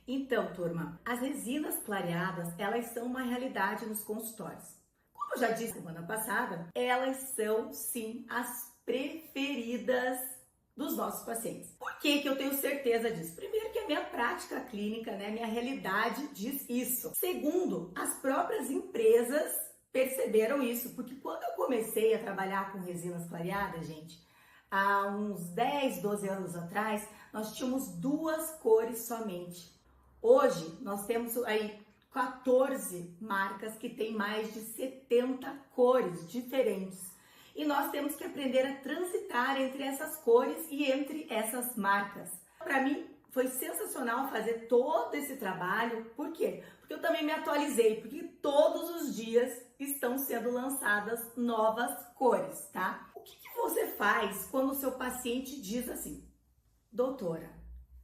Então, turma, as resinas clareadas, elas são uma realidade nos consultórios. Como eu já disse semana passada, elas são, sim, as preferidas dos nossos pacientes. Por que que eu tenho certeza disso? Primeiro que a minha prática clínica, né, minha realidade diz isso. Segundo, as próprias empresas perceberam isso, porque quando eu comecei a trabalhar com resinas clareadas, gente, há uns 10, 12 anos atrás, nós tínhamos duas cores somente. Hoje, nós temos aí 14 marcas que têm mais de 70 cores diferentes. E nós temos que aprender a transitar entre essas cores e entre essas marcas. Para mim, foi sensacional fazer todo esse trabalho. Por quê? Porque eu também me atualizei, porque todos os dias estão sendo lançadas novas cores, tá? O que você faz quando o seu paciente diz assim: doutora,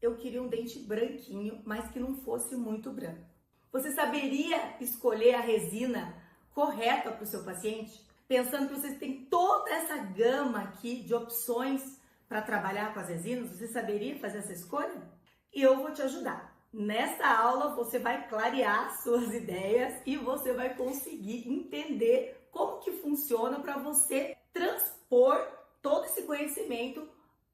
eu queria um dente branquinho, mas que não fosse muito branco? Você saberia escolher a resina correta para o seu paciente? Pensando que você tem toda essa gama aqui de opções para trabalhar com as resinas, você saberia fazer essa escolha? E eu vou te ajudar. Nessa aula você vai clarear suas ideias e você vai conseguir entender como que funciona para você transpor todo esse conhecimento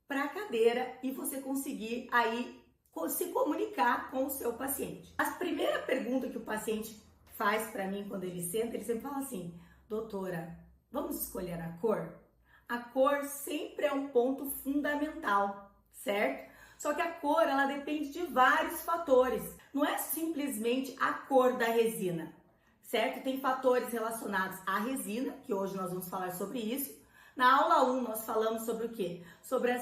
para a cadeira e você conseguir aí se comunicar com o seu paciente. A primeira pergunta que o paciente faz para mim quando ele senta, ele sempre fala assim: doutora, vamos escolher a cor? A cor sempre é um ponto fundamental, certo? Só que a cor, ela depende de vários fatores. Não é simplesmente a cor da resina, certo? Tem fatores relacionados à resina, que hoje nós vamos falar sobre isso. Na aula 1, nós falamos sobre o quê? Sobre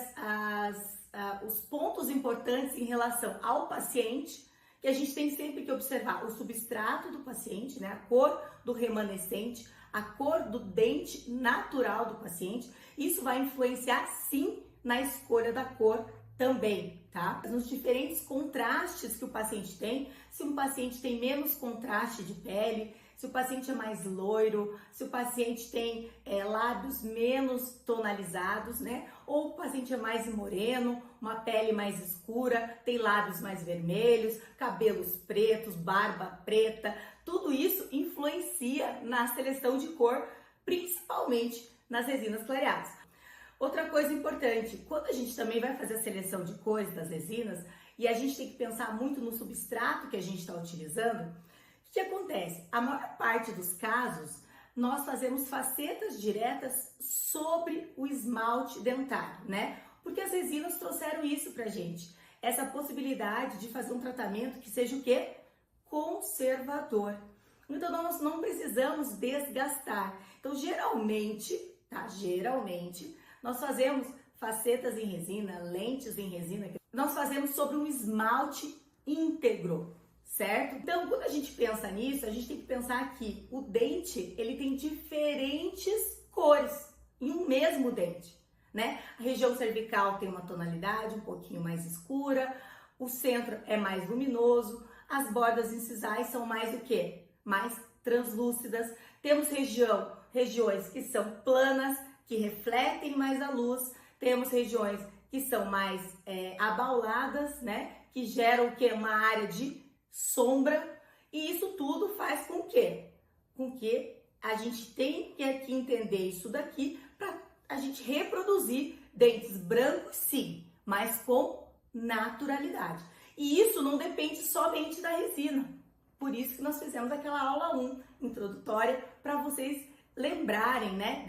os pontos importantes em relação ao paciente, que a gente tem sempre que observar o substrato do paciente, né? A cor do remanescente, a cor do dente natural do paciente. Isso vai influenciar, sim, na escolha da cor também, tá? Nos diferentes contrastes que o paciente tem, se um paciente tem menos contraste de pele, se o paciente é mais loiro, se o paciente tem lábios menos tonalizados, né? Ou o paciente é mais moreno, uma pele mais escura, tem lábios mais vermelhos, cabelos pretos, barba preta. Tudo isso influencia na seleção de cor, principalmente nas resinas clareadas. Outra coisa importante, quando a gente também vai fazer a seleção de cores das resinas, e a gente tem que pensar muito no substrato que a gente está utilizando, o que acontece? A maior parte dos casos, nós fazemos facetas diretas sobre o esmalte dentário, né? Porque as resinas trouxeram isso pra gente, essa possibilidade de fazer um tratamento que seja o quê? Conservador. Então, nós não precisamos desgastar. Então, geralmente, nós fazemos facetas em resina, lentes em resina, nós fazemos sobre um esmalte íntegro, certo? Então, quando a gente pensa nisso, a gente tem que pensar que o dente, ele tem diferentes cores em um mesmo dente, né? A região cervical tem uma tonalidade um pouquinho mais escura, o centro é mais luminoso, as bordas incisais são mais o quê? Mais translúcidas. Temos regiões que são planas, que refletem mais a luz. Temos regiões que são mais abauladas, né? Que geram o quê? Uma área de sombra. E isso tudo faz com que a gente tem que aqui entender isso daqui para a gente reproduzir dentes brancos, sim, mas com naturalidade. E isso não depende somente da resina. Por isso que nós fizemos aquela aula 1 introdutória para vocês lembrarem, né,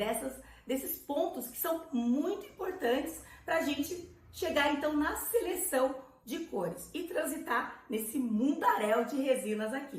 desses pontos que são muito importantes para a gente chegar então na seleção de cores e transitar nesse mundaréu de resinas aqui.